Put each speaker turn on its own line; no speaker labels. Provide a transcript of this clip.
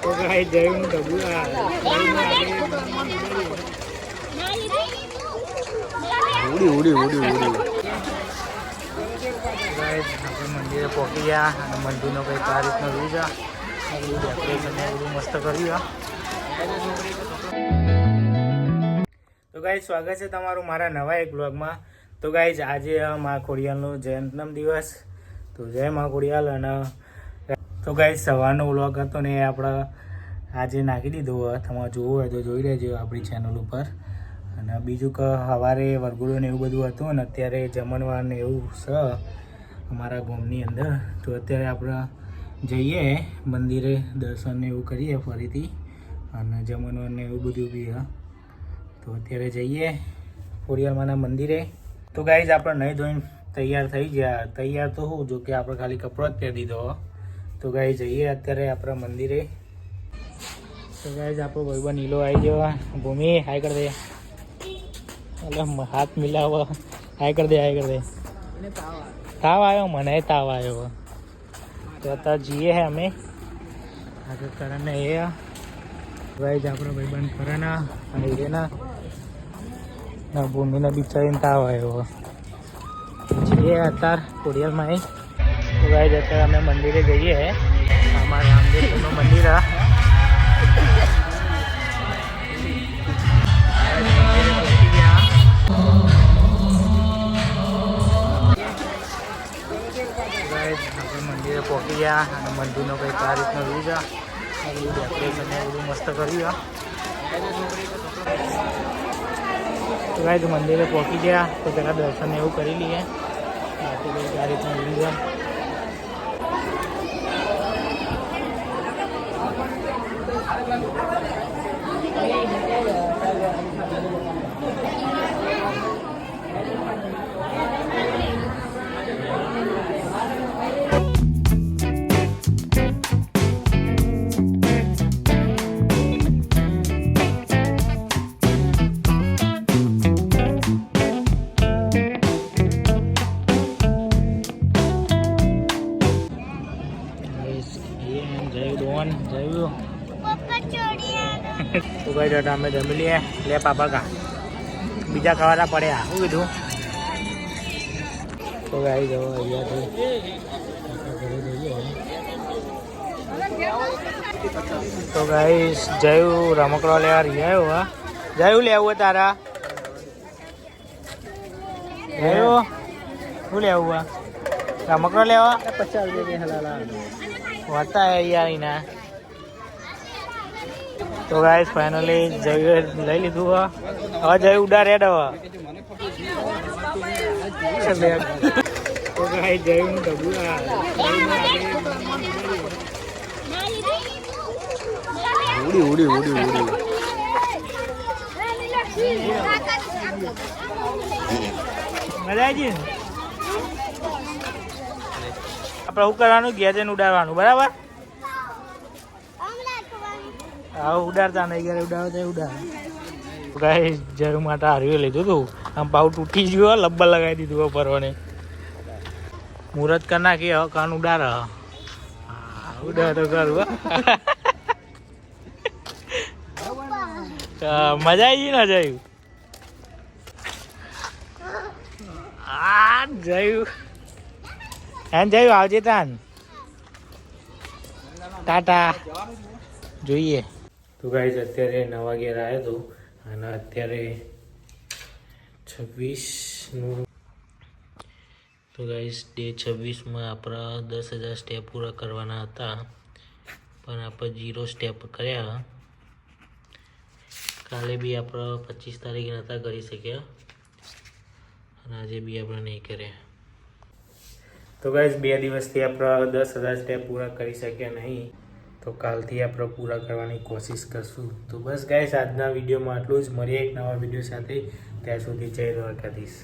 તો ગાય જયું ડબુ ઉડી ઉડી ઉડી ઉડી ગાય આપણે મંદિરે પહોંચી ગયા અને મંદિરનો કંઈક આ રીતનો વ્યૂ છે. ડેકોરેશન બધું મસ્ત કર્યું. તો ગાય સ્વાગત છે તમારું મારા નવા એક બ્લોગમાં. તો ગાય આજે મા ખોડિયાલનો જન્મ દિવસ. તો જય મા ખોડિયાલ. અને તો ગાય સવારનો વ્લોગ હતો ને એ આપણે આજે નાખી દીધો. તમારે જોવું હોય તો જોઈ લેજો આપણી ચેનલ ઉપર. અને બીજું કે સવારે વરઘોડો ને એવું બધું હતું ને અત્યારે જમણવાર ને એવું છે અમારા ગામની અંદર. તો અત્યારે આપણે જઈએ મંદિરે દર્શન ને એવું કરીએ ફરીથી અને જમણવાર ને એવું બધું બી. તો અત્યારે જઈએ ખોડિયાલમાના મંદિરે. તો ગાઈઝ આપણે નહીં ધોઈને તૈયાર થઈ ગયા. તૈયાર તો શું, જો કે આપણે ખાલી કપડો જ પહેરી દીધો. તો ગાઈ જઈએ અત્યારે આપણા મંદિરે. તો ગાઈઝ આપણો ભાઈબંધ નીલો આવી ગયો. ભૂમિ હાય કરી દે. એટલે હાથ મિલાવો. હાય કરી દે, હાય કરી દે. તાવ આવ્યો, મને તાવ આવ્યો. તો અત્યારે જઈએ હે અમે આગળ કરને એ ગાઈઝ આપણો ભાઈબંધ કરના અને એના ના ભૂમિને બિચારીને તાવ આવ્યો. જઈએ અત્યારે ખોડિયાલમાં. તો ગાઈઝ અત્યારે અમે મંદિરે જઈએ. અમારા રામદેવનું મંદિર આ મંદિરે પહોંચી ગયા અને મંદિરનો કંઈક આ રીતનો વ્યૂ છે. ડેકોરેશન બધું મસ્ત કર્યું. તો ગાઈઝ મંદિરે પહોંચી ગયા. તો પહેલાં દર્શન એવું કરી લઈએ. બાકી કંઈક આ રીતનો વ્યૂ છે. તો કઈ જતા અમે જમી લઈએ. લે પાપા કા બીજા ખાવાના પડ્યા. શું કીધું? તો ગાઈ જવો અહીંયાથી. તો ગાઈ જયું રમકડો લેવા રહ્યા. હા જયું લેવું તારા? જયું શું લેવું? રમકડો લેવા 50 રૂપિયા હોતા યાર એના. તો ગાઈસ ફાઇનલી જય લઈ લીધું. હવે જય ઉડા રેડ. હવે તો ગાઈસ જય ડબુ ઉડી ઉડી ઉડી ઉડી. મજા આવી. આપણે શું કરવાનું? ઘેર જઈને ઉડાડવાનું. બરાબર? હા ઉડાડતા નહીં. ઘરે ઉડાડો તો ઉડાડ. ગાય જરૂર માટે હાર્યું લીધું હતું. આમ પાઉ તૂટી ગયો. લબ્બર લગાવી દીધું પરવાને. મુહૂર્ત કરી નાખી. હવે કાન ઉડાડ. ઉડાડ તો કરું. મજા આવી ગઈ ને જયું? આ જયું એમ જયું આવજે તાન. ટાટા જોઈએ. તો ગાઈઝ અત્યારે 9 વાગ્યે આવ્યો હતો અને અત્યારે 26નું. તો ગાઈઝ ડે 26માં આપણા 10,000 સ્ટેપ પૂરા કરવાના હતા, પણ આપણે 0 સ્ટેપ કર્યા. કાલે બી આપણે 25 તારીખે નહોતા કરી શક્યા અને આજે બી આપણે નહીં કર્યા. તો ગાઈઝ 2 દિવસથી આપણે 10,000 સ્ટેપ પૂરા કરી શક્યા નહીં. તો કાલથી આપણે પૂરા કરવાની કોશિશ કરશું. તો બસ ગાઈસ આજના વિડીયોમાં આટલું જ. મળીએ એક નવા વિડીયો સાથે. ત્યાં સુધી જય દ્વારકાધીશ.